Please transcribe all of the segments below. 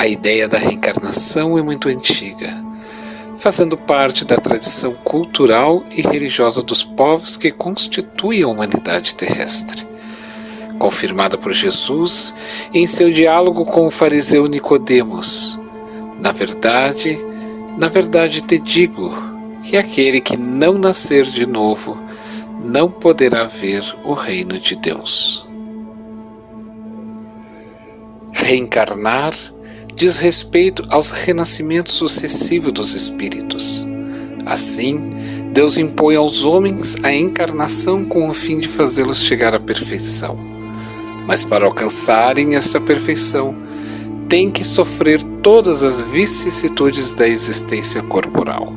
A ideia da reencarnação é muito antiga, fazendo parte da tradição cultural e religiosa dos povos que constituem a humanidade terrestre. Confirmada por Jesus em seu diálogo com o fariseu Nicodemos: Na verdade te digo que aquele que não nascer de novo não poderá ver o reino de Deus. Reencarnar diz respeito aos renascimentos sucessivos dos espíritos. Assim, Deus impõe aos homens a encarnação com o fim de fazê-los chegar à perfeição. Mas para alcançarem esta perfeição, têm que sofrer todas as vicissitudes da existência corporal.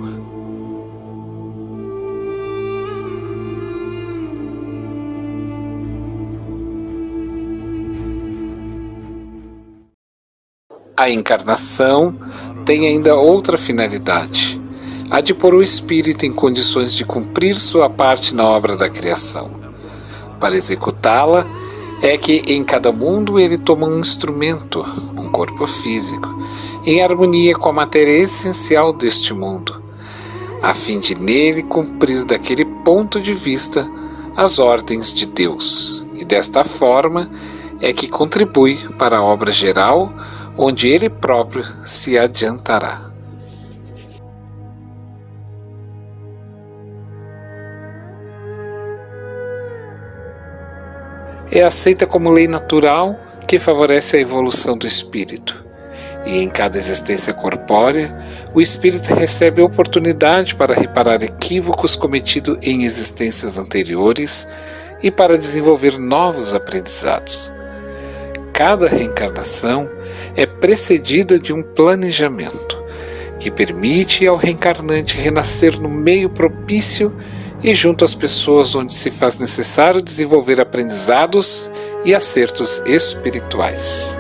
A encarnação tem ainda outra finalidade, a de pôr o espírito em condições de cumprir sua parte na obra da criação. Para executá-la, é que em cada mundo ele toma um instrumento, um corpo físico, em harmonia com a matéria essencial deste mundo, a fim de nele cumprir daquele ponto de vista as ordens de Deus, e desta forma é que contribui para a obra geral, onde ele próprio se adiantará. É aceita como lei natural que favorece a evolução do espírito. E em cada existência corpórea, o espírito recebe a oportunidade para reparar equívocos cometidos em existências anteriores e para desenvolver novos aprendizados. Cada reencarnação é precedida de um planejamento que permite ao reencarnante renascer no meio propício e junto às pessoas onde se faz necessário desenvolver aprendizados e acertos espirituais.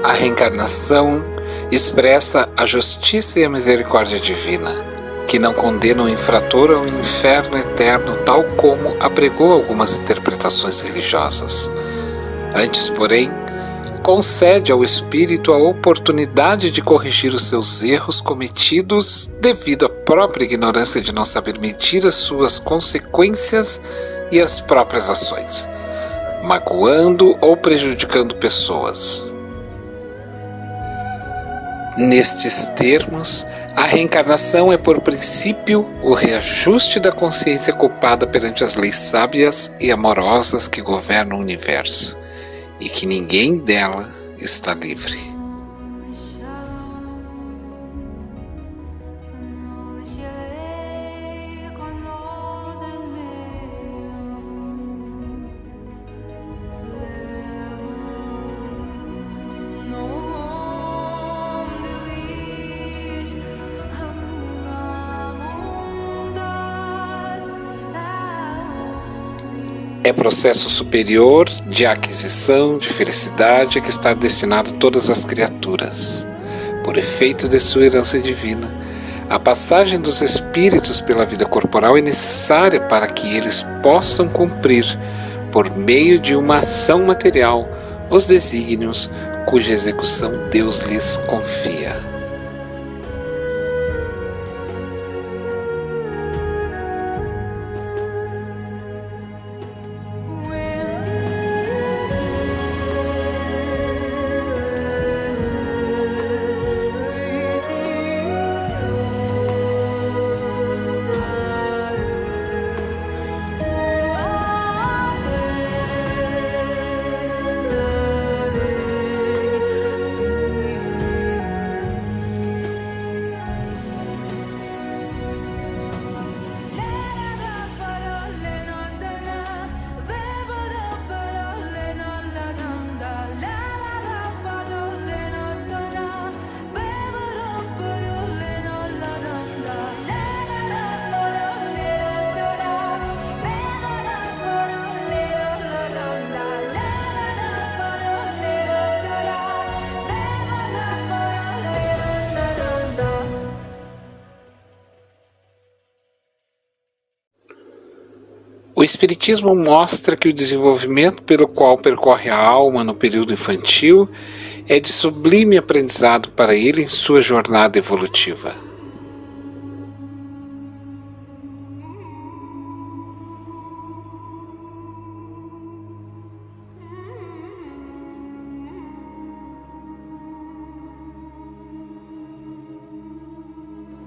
A reencarnação expressa a justiça e a misericórdia divina, que não condena o infrator ao inferno eterno, tal como apregou algumas interpretações religiosas. Antes, porém, concede ao espírito a oportunidade de corrigir os seus erros cometidos devido à própria ignorância de não saber medir as suas consequências e as próprias ações, magoando ou prejudicando pessoas. Nestes termos, a reencarnação é por princípio o reajuste da consciência culpada perante as leis sábias e amorosas que governam o universo, e que ninguém dela está livre. É processo superior de aquisição de felicidade que está destinado a todas as criaturas. Por efeito de sua herança divina, a passagem dos espíritos pela vida corporal é necessária para que eles possam cumprir, por meio de uma ação material, os desígnios cuja execução Deus lhes confia. Espiritismo mostra que o desenvolvimento pelo qual percorre a alma no período infantil é de sublime aprendizado para ele em sua jornada evolutiva.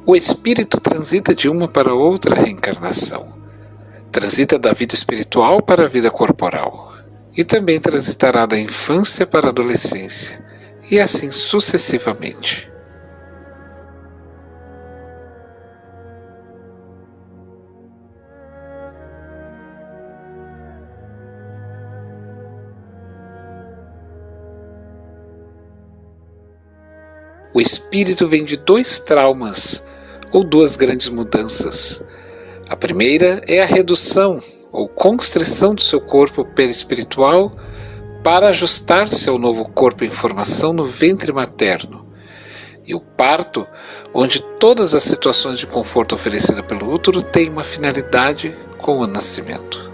O espírito transita de uma para outra reencarnação. Transita da vida espiritual para a vida corporal. E também transitará da infância para a adolescência. E assim sucessivamente. O espírito vem de 2 traumas, ou 2 grandes mudanças. A primeira é a redução ou constrição do seu corpo perispiritual para ajustar-se ao novo corpo em formação no ventre materno. E o parto, onde todas as situações de conforto oferecidas pelo útero têm uma finalidade com o nascimento.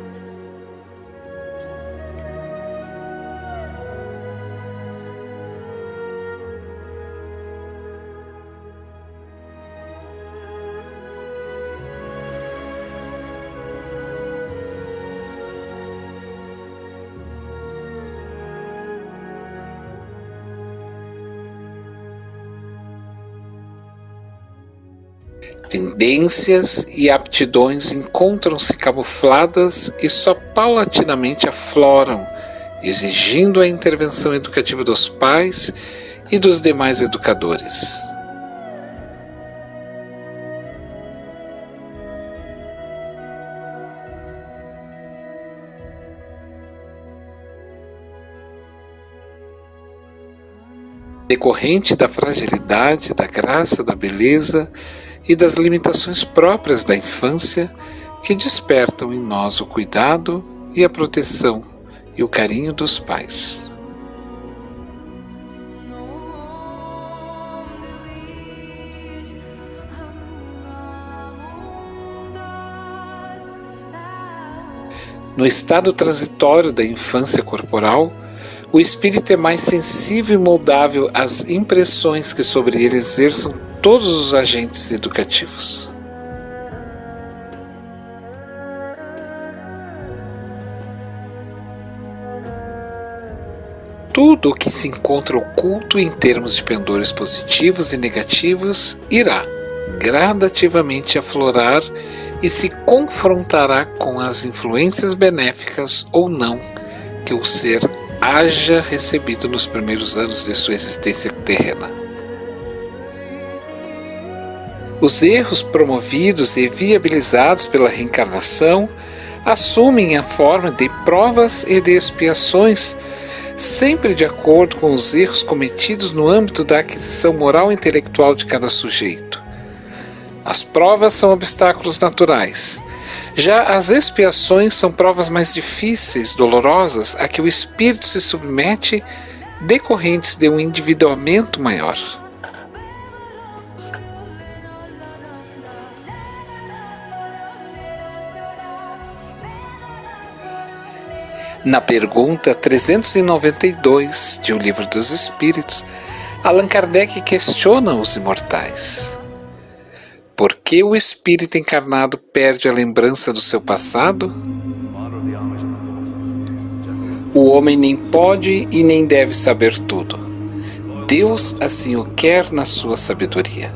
Tendências e aptidões encontram-se camufladas e só paulatinamente afloram, exigindo a intervenção educativa dos pais e dos demais educadores. Decorrente da fragilidade, da graça, da beleza e das limitações próprias da infância que despertam em nós o cuidado e a proteção e o carinho dos pais. No estado transitório da infância corporal, o espírito é mais sensível e moldável às impressões que sobre ele exerçam todos os agentes educativos. Tudo o que se encontra oculto em termos de pendores positivos e negativos irá gradativamente aflorar e se confrontará com as influências benéficas ou não que o ser haja recebido nos primeiros anos de sua existência terrena. Os erros promovidos e viabilizados pela reencarnação assumem a forma de provas e de expiações, sempre de acordo com os erros cometidos no âmbito da aquisição moral e intelectual de cada sujeito. As provas são obstáculos naturais. Já as expiações são provas mais difíceis, dolorosas, a que o espírito se submete, decorrentes de um endividamento maior. Na pergunta 392 de O Livro dos Espíritos, Allan Kardec questiona os imortais. Por que o espírito encarnado perde a lembrança do seu passado? O homem nem pode e nem deve saber tudo. Deus assim o quer na sua sabedoria.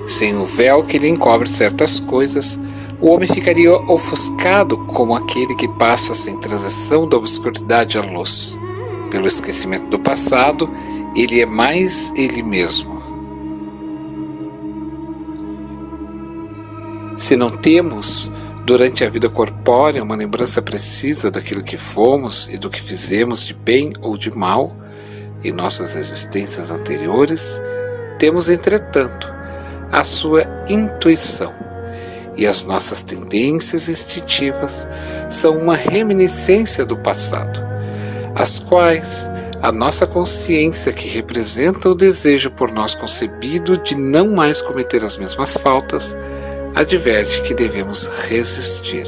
Sem o véu que lhe encobre certas coisas, o homem ficaria ofuscado como aquele que passa sem transição da obscuridade à luz. Pelo esquecimento do passado, ele é mais ele mesmo. Se não temos, durante a vida corpórea, uma lembrança precisa daquilo que fomos e do que fizemos de bem ou de mal em nossas existências anteriores, temos, entretanto, a sua intuição. E as nossas tendências instintivas são uma reminiscência do passado, as quais a nossa consciência, que representa o desejo por nós concebido de não mais cometer as mesmas faltas, adverte que devemos resistir,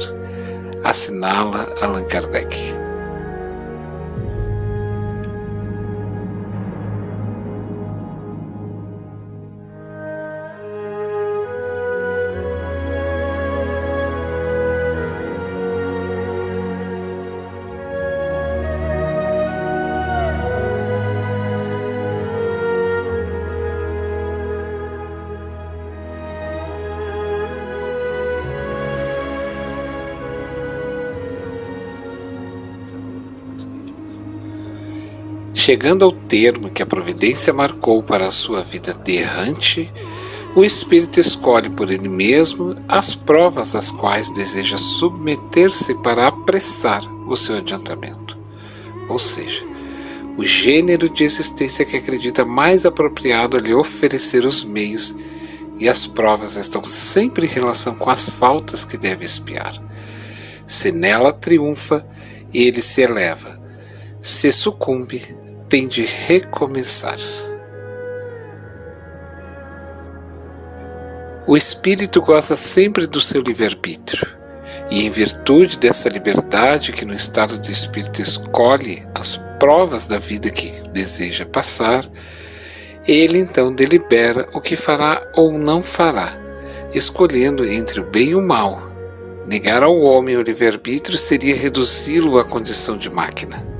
assinala Allan Kardec. Chegando ao termo que a providência marcou para a sua vida de errante, o espírito escolhe por ele mesmo as provas às quais deseja submeter-se para apressar o seu adiantamento. Ou seja, o gênero de existência que acredita mais apropriado a lhe oferecer os meios, e as provas estão sempre em relação com as faltas que deve expiar. Se nela triunfa, ele se eleva. Se sucumbe, tem de recomeçar. O espírito goza sempre do seu livre-arbítrio, e em virtude dessa liberdade que no estado de espírito escolhe as provas da vida que deseja passar, ele então delibera o que fará ou não fará, escolhendo entre o bem e o mal. Negar ao homem o livre-arbítrio seria reduzi-lo à condição de máquina.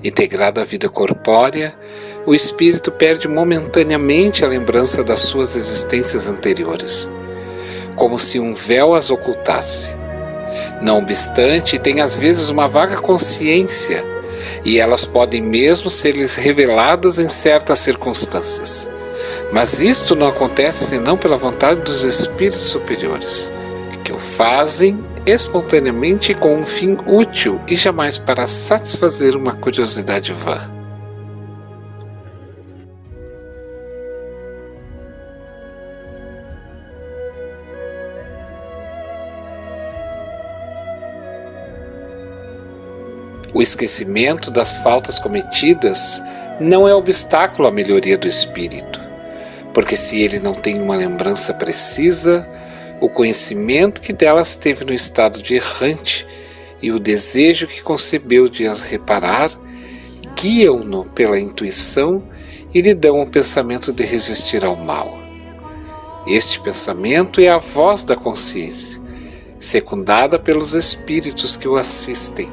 Integrado à vida corpórea, o espírito perde momentaneamente a lembrança das suas existências anteriores, como se um véu as ocultasse. Não obstante, tem às vezes uma vaga consciência, e elas podem mesmo ser-lhes reveladas em certas circunstâncias. Mas isto não acontece senão pela vontade dos espíritos superiores, que o fazem espontaneamente com um fim útil e jamais para satisfazer uma curiosidade vã. O esquecimento das faltas cometidas não é obstáculo à melhoria do espírito, porque se ele não tem uma lembrança precisa, o conhecimento que delas teve no estado de errante e o desejo que concebeu de as reparar guiam-no pela intuição e lhe dão o pensamento de resistir ao mal. Este pensamento é a voz da consciência, secundada pelos espíritos que o assistem.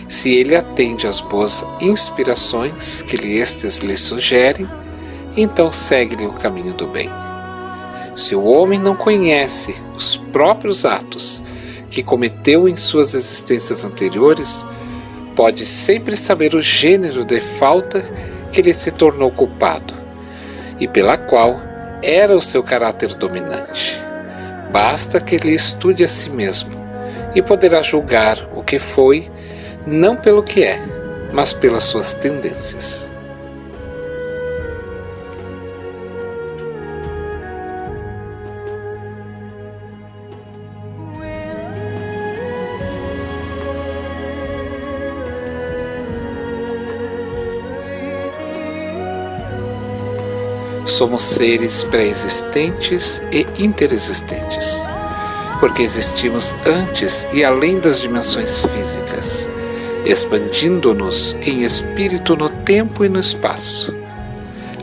Se ele atende às boas inspirações que estes lhe sugerem, então segue-lhe o caminho do bem. Se o homem não conhece os próprios atos que cometeu em suas existências anteriores, pode sempre saber o gênero de falta que lhe se tornou culpado, e pela qual era o seu caráter dominante. Basta que ele estude a si mesmo, e poderá julgar o que foi, não pelo que é, mas pelas suas tendências. Somos seres pré-existentes e interexistentes, porque existimos antes e além das dimensões físicas, expandindo-nos em espírito no tempo e no espaço.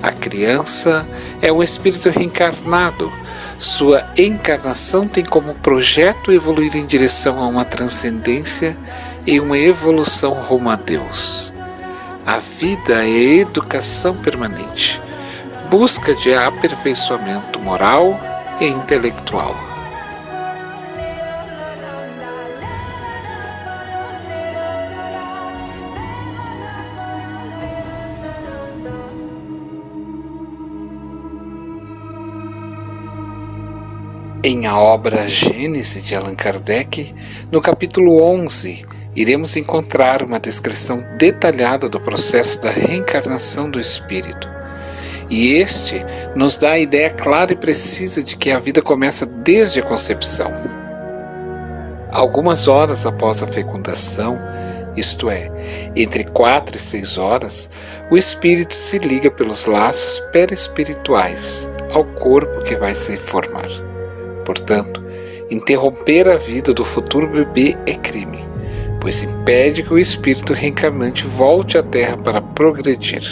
A criança é um espírito reencarnado. Sua encarnação tem como projeto evoluir em direção a uma transcendência e uma evolução rumo a Deus. A vida é educação permanente, busca de aperfeiçoamento moral e intelectual. Em a obra Gênese de Allan Kardec, no capítulo 11, iremos encontrar uma descrição detalhada do processo da reencarnação do espírito. E este nos dá a ideia clara e precisa de que a vida começa desde a concepção. Algumas horas após a fecundação, isto é, entre 4 e 6 horas, o espírito se liga pelos laços perespirituais ao corpo que vai se formar. Portanto, interromper a vida do futuro bebê é crime, pois impede que o espírito reencarnante volte à Terra para progredir.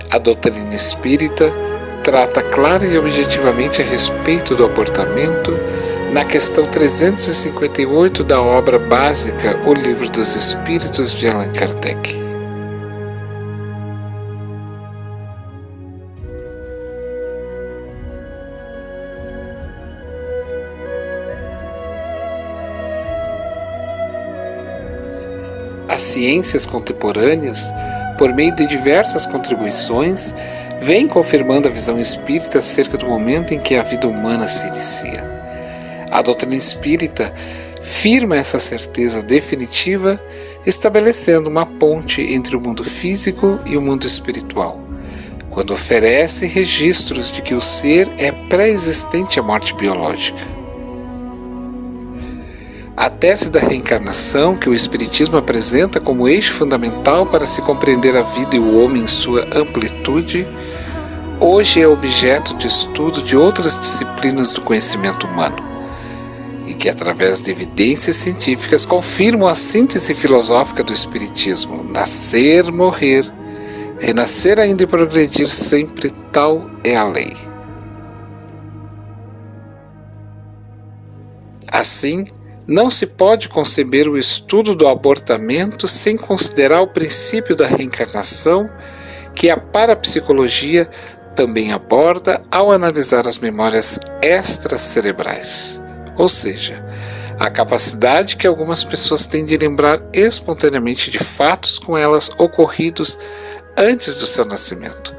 A doutrina espírita trata clara e objetivamente a respeito do abortamento na questão 358 da obra básica O Livro dos Espíritos de Allan Kardec. As ciências contemporâneas, por meio de diversas contribuições, vêm confirmando a visão espírita acerca do momento em que a vida humana se inicia. A doutrina espírita firma essa certeza definitiva, estabelecendo uma ponte entre o mundo físico e o mundo espiritual, quando oferece registros de que o ser é pré-existente à morte biológica. A tese da reencarnação, que o Espiritismo apresenta como eixo fundamental para se compreender a vida e o homem em sua amplitude, hoje é objeto de estudo de outras disciplinas do conhecimento humano, e que, através de evidências científicas, confirmam a síntese filosófica do Espiritismo: nascer, morrer, renascer ainda e progredir sempre, tal é a lei. Assim, não se pode conceber o estudo do abortamento sem considerar o princípio da reencarnação, que a parapsicologia também aborda ao analisar as memórias extracerebrais, ou seja, a capacidade que algumas pessoas têm de lembrar espontaneamente de fatos com elas ocorridos antes do seu nascimento.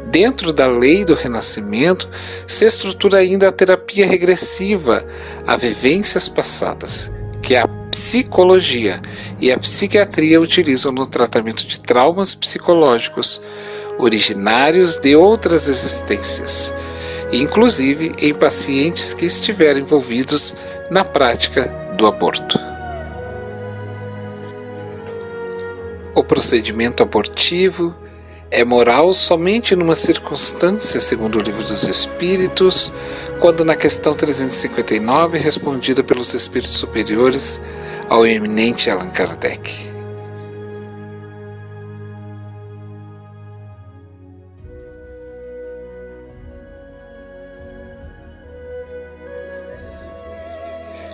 Dentro da lei do renascimento, se estrutura ainda a terapia regressiva a vivências passadas, que a psicologia e a psiquiatria utilizam no tratamento de traumas psicológicos originários de outras existências, inclusive em pacientes que estiveram envolvidos na prática do aborto. O procedimento abortivo é moral somente numa circunstância, segundo o Livro dos Espíritos, quando na questão 359 respondida pelos Espíritos Superiores ao eminente Allan Kardec.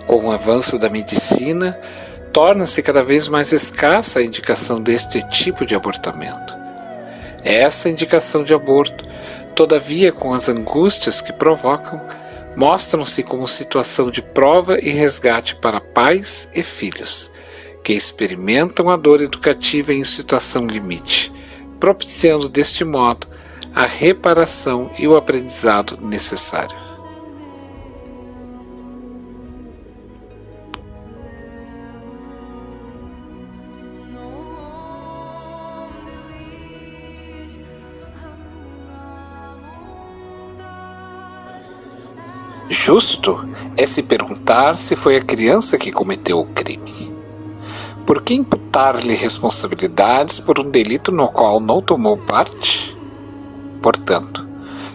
Com o avanço da medicina, torna-se cada vez mais escassa a indicação deste tipo de abortamento. Essa indicação de aborto, todavia, com as angústias que provocam, mostram-se como situação de prova e resgate para pais e filhos, que experimentam a dor educativa em situação limite, propiciando deste modo a reparação e o aprendizado necessário. Justo é se perguntar se foi a criança que cometeu o crime. Por que imputar-lhe responsabilidades por um delito no qual não tomou parte? Portanto,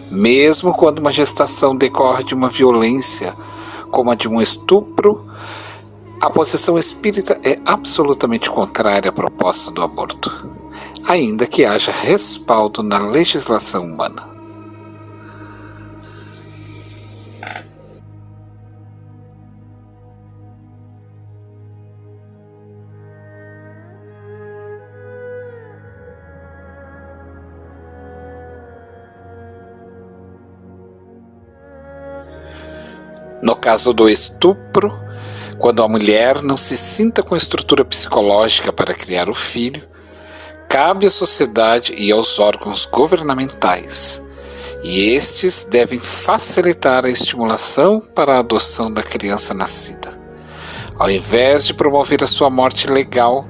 mesmo quando uma gestação decorre de uma violência, como a de um estupro, a posição espírita é absolutamente contrária à proposta do aborto, ainda que haja respaldo na legislação humana. No caso do estupro, quando a mulher não se sinta com estrutura psicológica para criar o filho, cabe à sociedade e aos órgãos governamentais, e estes devem facilitar a estimulação para a adoção da criança nascida. Ao invés de promover a sua morte legal,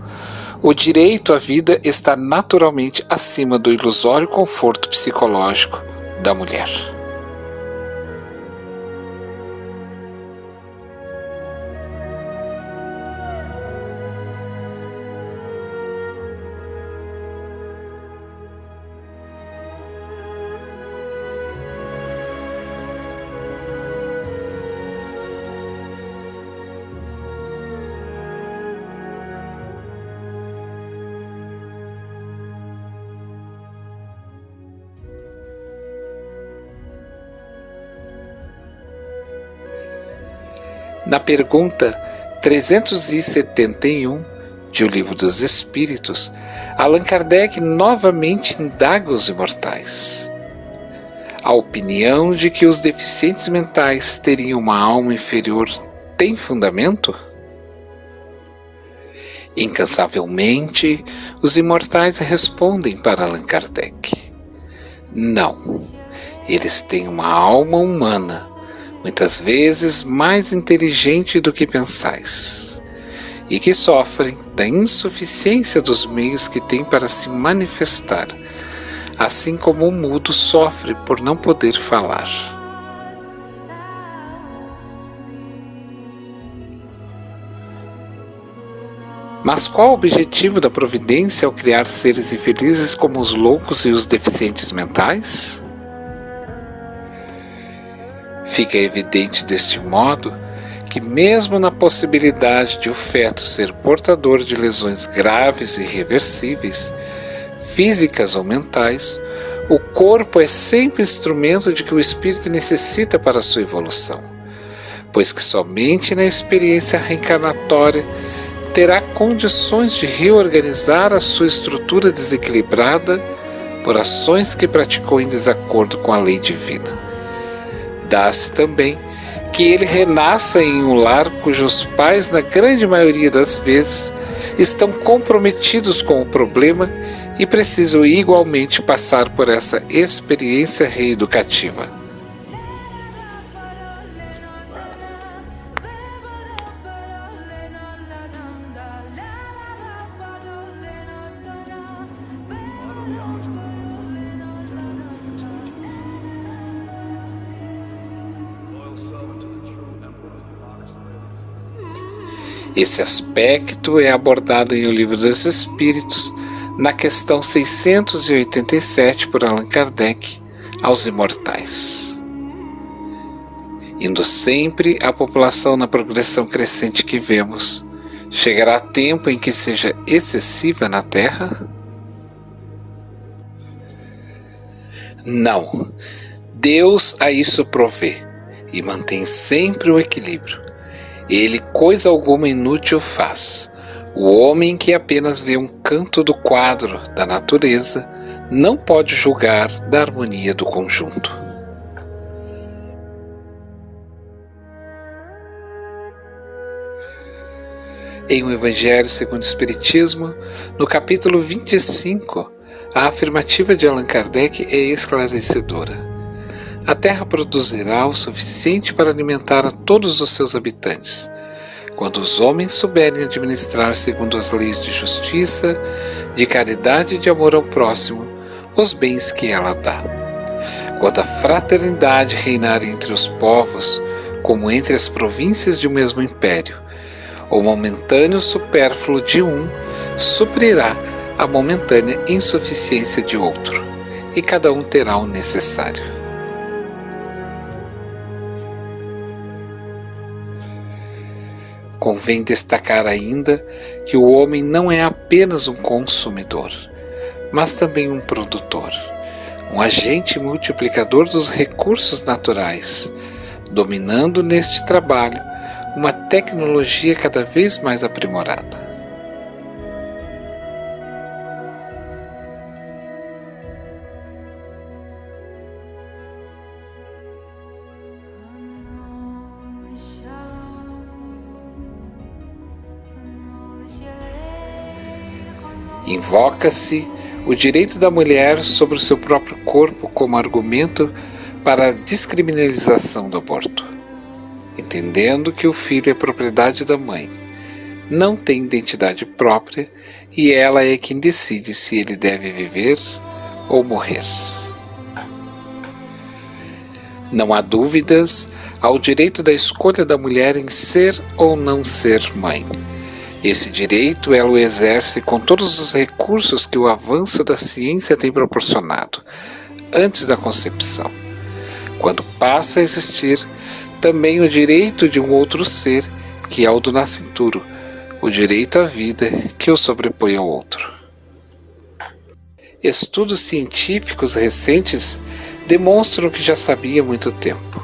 o direito à vida está naturalmente acima do ilusório conforto psicológico da mulher. Na pergunta 371 de O Livro dos Espíritos, Allan Kardec novamente indaga os imortais. A opinião de que os deficientes mentais teriam uma alma inferior tem fundamento? Incansavelmente, os imortais respondem para Allan Kardec: não, eles têm uma alma humana, muitas vezes mais inteligente do que pensais, e que sofrem da insuficiência dos meios que têm para se manifestar, assim como o mudo sofre por não poder falar. Mas qual o objetivo da providência ao criar seres infelizes como os loucos e os deficientes mentais? Fica evidente deste modo que mesmo na possibilidade de o feto ser portador de lesões graves e irreversíveis, físicas ou mentais, o corpo é sempre instrumento de que o espírito necessita para a sua evolução, pois que somente na experiência reencarnatória terá condições de reorganizar a sua estrutura desequilibrada por ações que praticou em desacordo com a lei divina. Dá-se também que ele renasça em um lar cujos pais, na grande maioria das vezes, estão comprometidos com o problema e precisam igualmente passar por essa experiência reeducativa. Esse aspecto é abordado em O Livro dos Espíritos, na questão 687 por Allan Kardec, aos imortais. Indo sempre a população na progressão crescente que vemos, chegará tempo em que seja excessiva na Terra? Não, Deus a isso provê e mantém sempre o equilíbrio. Ele coisa alguma inútil faz. O homem que apenas vê um canto do quadro da natureza não pode julgar da harmonia do conjunto. Em O Evangelho segundo o Espiritismo, no capítulo 25, a afirmativa de Allan Kardec é esclarecedora. A terra produzirá o suficiente para alimentar a todos os seus habitantes, quando os homens souberem administrar segundo as leis de justiça, de caridade e de amor ao próximo, os bens que ela dá. Quando a fraternidade reinar entre os povos, como entre as províncias de um mesmo império, o momentâneo supérfluo de um suprirá a momentânea insuficiência de outro, e cada um terá o necessário. Convém destacar ainda que o homem não é apenas um consumidor, mas também um produtor, um agente multiplicador dos recursos naturais, dominando neste trabalho uma tecnologia cada vez mais aprimorada. Invoca-se o direito da mulher sobre o seu próprio corpo como argumento para a descriminalização do aborto, entendendo que o filho é propriedade da mãe, não tem identidade própria e ela é quem decide se ele deve viver ou morrer. Não há dúvidas ao direito da escolha da mulher em ser ou não ser mãe. Esse direito ela o exerce com todos os recursos que o avanço da ciência tem proporcionado, antes da concepção. Quando passa a existir, também o direito de um outro ser, que é o do nascituro, o direito à vida que o sobrepõe ao outro. Estudos científicos recentes demonstram que já sabia há muito tempo.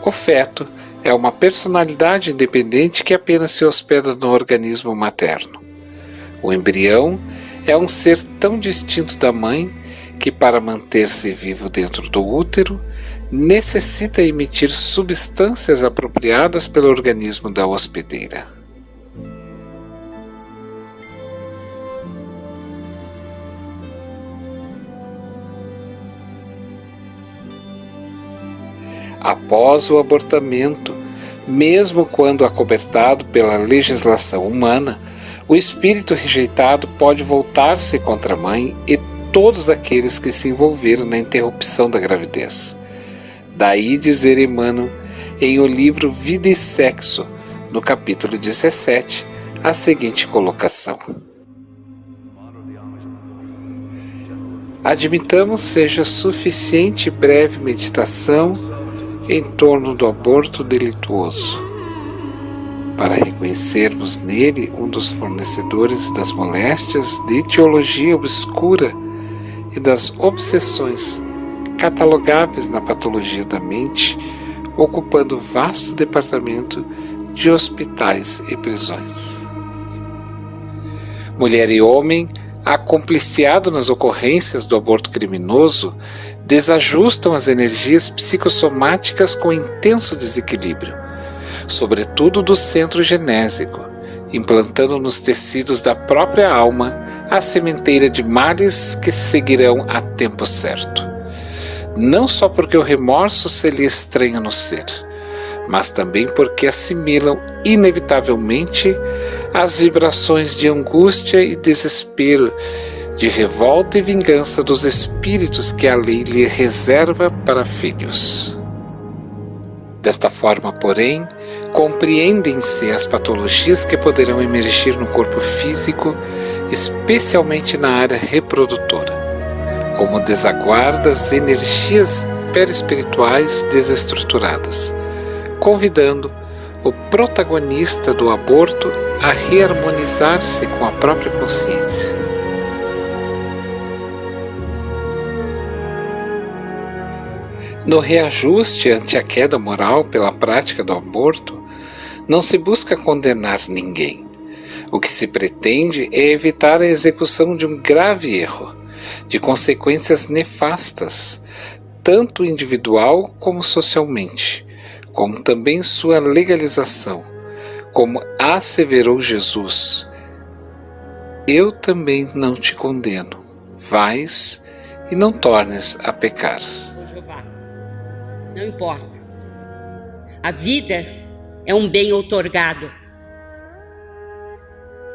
O feto é uma personalidade independente que apenas se hospeda no organismo materno. O embrião é um ser tão distinto da mãe que, para manter-se vivo dentro do útero, necessita emitir substâncias apropriadas pelo organismo da hospedeira. Após o abortamento, mesmo quando acobertado pela legislação humana, o espírito rejeitado pode voltar-se contra a mãe e todos aqueles que se envolveram na interrupção da gravidez. Daí dizer Emmanuel em o livro Vida e Sexo, no capítulo 17, a seguinte colocação: admitamos seja suficiente breve meditação em torno do aborto delituoso, para reconhecermos nele um dos fornecedores das moléstias de etiologia obscura e das obsessões catalogáveis na patologia da mente, ocupando vasto departamento de hospitais e prisões. Mulher e homem, acompliciado nas ocorrências do aborto criminoso, desajustam as energias psicossomáticas com intenso desequilíbrio, sobretudo do centro genésico, implantando nos tecidos da própria alma a sementeira de males que seguirão a tempo certo. Não só porque o remorso se lhe estranha no ser, mas também porque assimilam inevitavelmente as vibrações de angústia e desespero, de revolta e vingança dos espíritos que a lei lhe reserva para filhos. Desta forma, porém, compreendem-se as patologias que poderão emergir no corpo físico, especialmente na área reprodutora, como desaguardas energias perispirituais desestruturadas, convidando o protagonista do aborto a reharmonizar-se com a própria consciência. No reajuste ante a queda moral pela prática do aborto, não se busca condenar ninguém. O que se pretende é evitar a execução de um grave erro, de consequências nefastas, tanto individual como socialmente, como também sua legalização, como asseverou Jesus: eu também não te condeno, vais e não tornes a pecar. Não importa. A vida é um bem outorgado.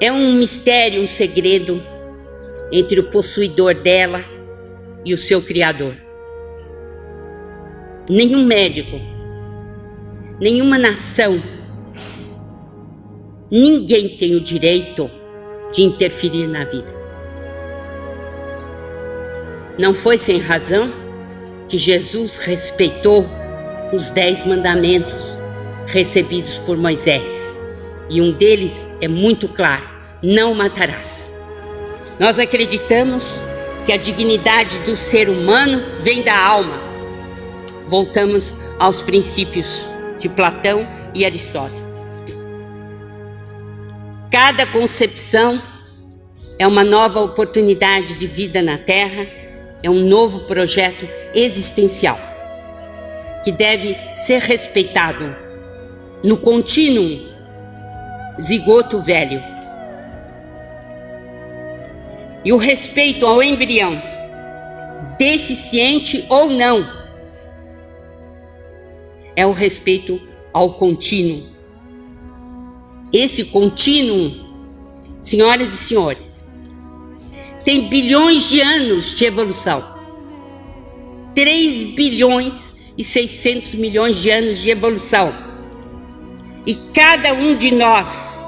É um mistério, um segredo entre o possuidor dela e o seu Criador. Nenhum médico, nenhuma nação, ninguém tem o direito de interferir na vida. Não foi sem razão que Jesus respeitou os 10 mandamentos recebidos por Moisés. E um deles é muito claro: não matarás. Nós acreditamos que a dignidade do ser humano vem da alma. Voltamos aos princípios de Platão e Aristóteles. Cada concepção é uma nova oportunidade de vida na Terra, é um novo projeto existencial que deve ser respeitado no contínuo zigoto velho. E o respeito ao embrião, deficiente ou não, é o respeito ao contínuo. Esse contínuo, senhoras e senhores, tem bilhões de anos de evolução. 3 bilhões e 600 milhões de anos de evolução. E cada um de nós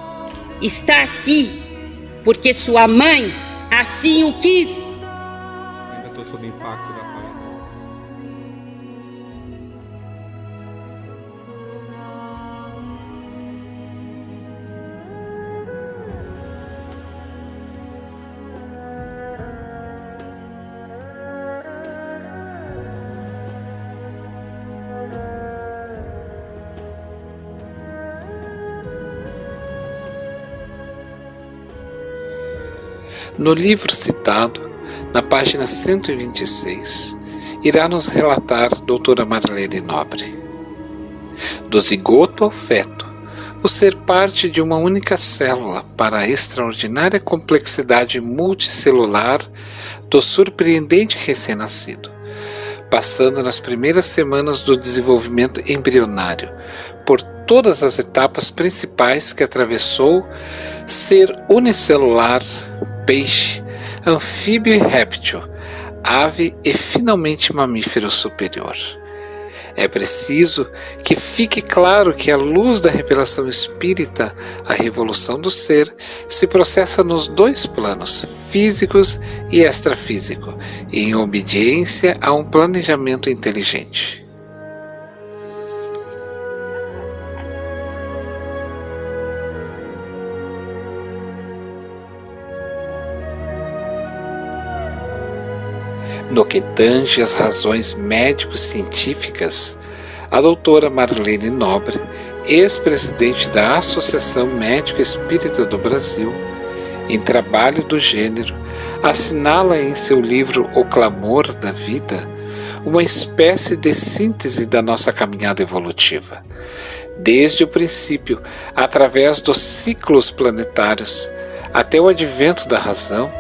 está aqui porque sua mãe assim o quis. Ainda estou sob impacto da paz. No livro citado, na página 126, irá nos relatar doutora Marlene Nobre. Do zigoto ao feto, o ser parte de uma única célula para a extraordinária complexidade multicelular do surpreendente recém-nascido, passando nas primeiras semanas do desenvolvimento embrionário por todas as etapas principais que atravessou, ser unicelular, peixe, anfíbio e réptil, ave e finalmente mamífero superior. É preciso que fique claro que, à luz da revelação espírita, a revolução do ser se processa nos dois planos, físicos e extrafísico, em obediência a um planejamento inteligente. No que tange às razões médico-científicas, a doutora Marlene Nobre, ex-presidente da Associação Médica Espírita do Brasil, em trabalho do gênero, assinala em seu livro O Clamor da Vida uma espécie de síntese da nossa caminhada evolutiva. Desde o princípio, através dos ciclos planetários, até o advento da razão,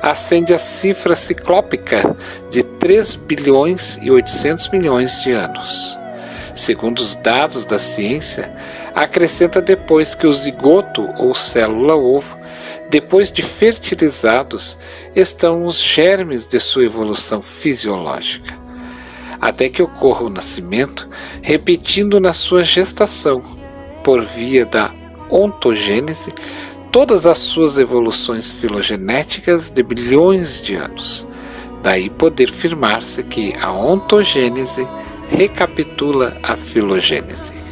ascende a cifra ciclópica de 3 bilhões e 800 milhões de anos. Segundo os dados da ciência, acrescenta depois que o zigoto ou célula-ovo, depois de fertilizados, estão os germes de sua evolução fisiológica, até que ocorra o nascimento, repetindo na sua gestação, por via da ontogênese, todas as suas evoluções filogenéticas de bilhões de anos. Daí poder afirmar-se que a ontogênese recapitula a filogênese.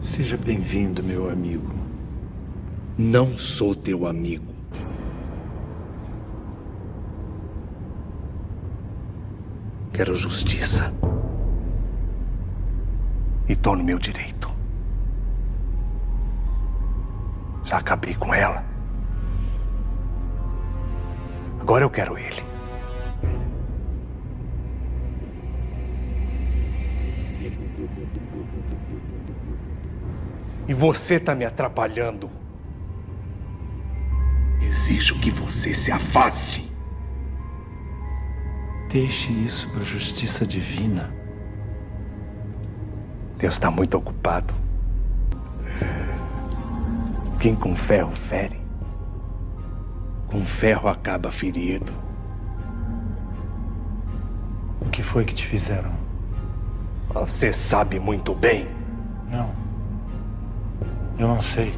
Seja bem-vindo, meu amigo. Não sou teu amigo. Quero justiça. E tô no meu direito. Já acabei com ela. Agora eu quero ele. E você tá me atrapalhando. Exijo que você se afaste. Deixe isso para a justiça divina. Deus está muito ocupado. Quem com ferro fere, com ferro acaba ferido. O que foi que te fizeram? Você sabe muito bem. Não. Eu não sei.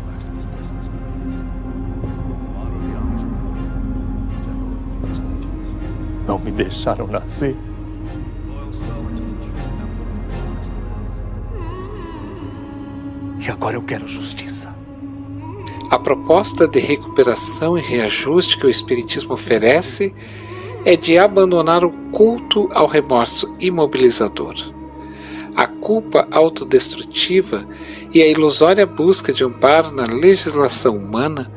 Não me deixaram nascer. E agora eu quero justiça. A proposta de recuperação e reajuste que o Espiritismo oferece é de abandonar o culto ao remorso imobilizador, a culpa autodestrutiva e a ilusória busca de amparo na legislação humana,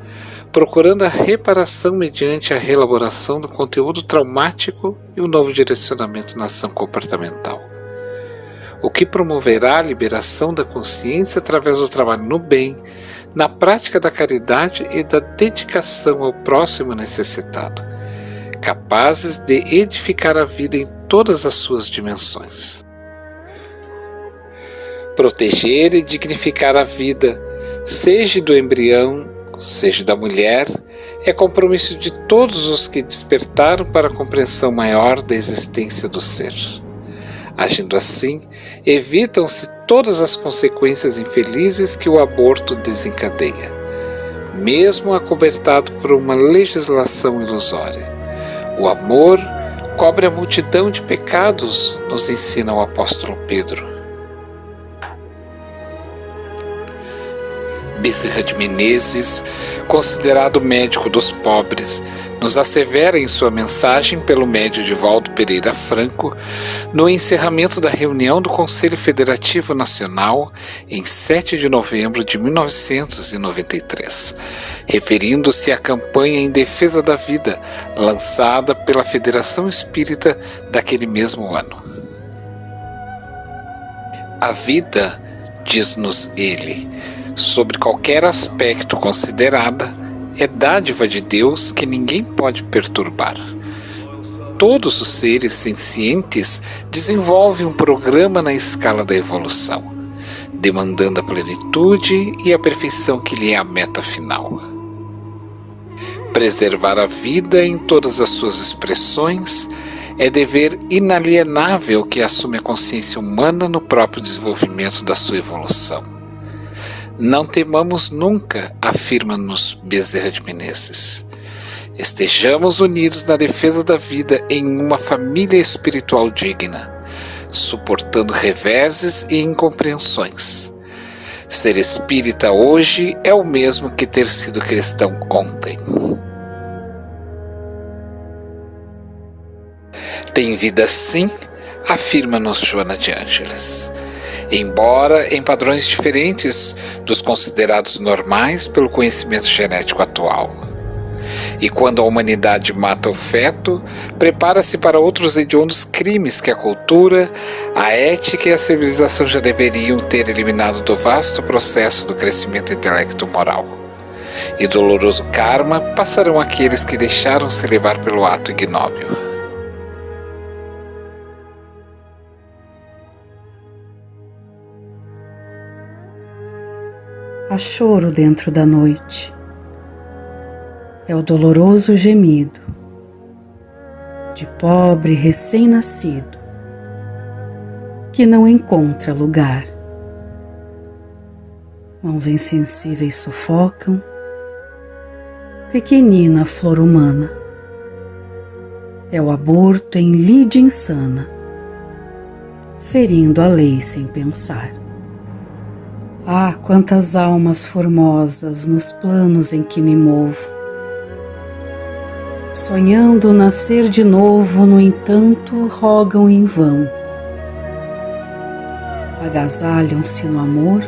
procurando a reparação mediante a reelaboração do conteúdo traumático e o novo direcionamento na ação comportamental, o que promoverá a liberação da consciência através do trabalho no bem, na prática da caridade e da dedicação ao próximo necessitado, capazes de edificar a vida em todas as suas dimensões. Proteger e dignificar a vida, seja do embrião, seja da mulher, é compromisso de todos os que despertaram para a compreensão maior da existência do ser. Agindo assim, evitam-se todas as consequências infelizes que o aborto desencadeia, mesmo acobertado por uma legislação ilusória. O amor cobre a multidão de pecados, nos ensina o apóstolo Pedro. Bezerra de Menezes, considerado médico dos pobres, nos assevera em sua mensagem pelo médio de Valdo Pereira Franco, no encerramento da reunião do Conselho Federativo Nacional, em 7 de novembro de 1993, referindo-se à campanha em defesa da vida, lançada pela Federação Espírita daquele mesmo ano. A vida, diz-nos ele, sobre qualquer aspecto considerada, é dádiva de Deus que ninguém pode perturbar. Todos os seres sencientes desenvolvem um programa na escala da evolução, demandando a plenitude e a perfeição que lhe é a meta final. Preservar a vida em todas as suas expressões é dever inalienável que assume a consciência humana no próprio desenvolvimento da sua evolução. Não temamos nunca, afirma-nos Bezerra de Menezes. Estejamos unidos na defesa da vida em uma família espiritual digna, suportando reveses e incompreensões. Ser espírita hoje é o mesmo que ter sido cristão ontem. Tem vida sim, afirma-nos Joana de Ângeles, embora em padrões diferentes dos considerados normais pelo conhecimento genético atual. E quando a humanidade mata o feto, prepara-se para outros hediondos crimes que a cultura, a ética e a civilização já deveriam ter eliminado do vasto processo do crescimento intelecto-moral. E doloroso karma passarão aqueles que deixaram-se levar pelo ato ignóbil. Há choro dentro da noite. É o doloroso gemido de pobre recém-nascido que não encontra lugar. Mãos insensíveis sufocam pequenina flor humana. É o aborto em lide insana, ferindo a lei sem pensar. Ah, quantas almas formosas nos planos em que me movo, sonhando nascer de novo, no entanto, rogam em vão. Agasalham-se no amor,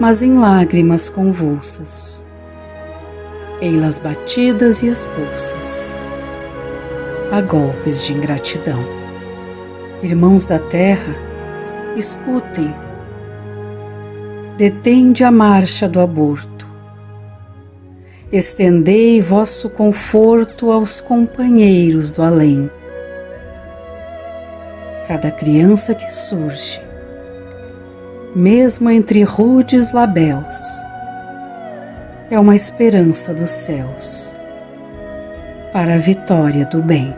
mas em lágrimas convulsas, ei-las batidas e expulsas, a golpes de ingratidão. Irmãos da terra, escutem, detende a marcha do aborto. Estendei vosso conforto aos companheiros do além. Cada criança que surge, mesmo entre rudes labéus, é uma esperança dos céus para a vitória do bem.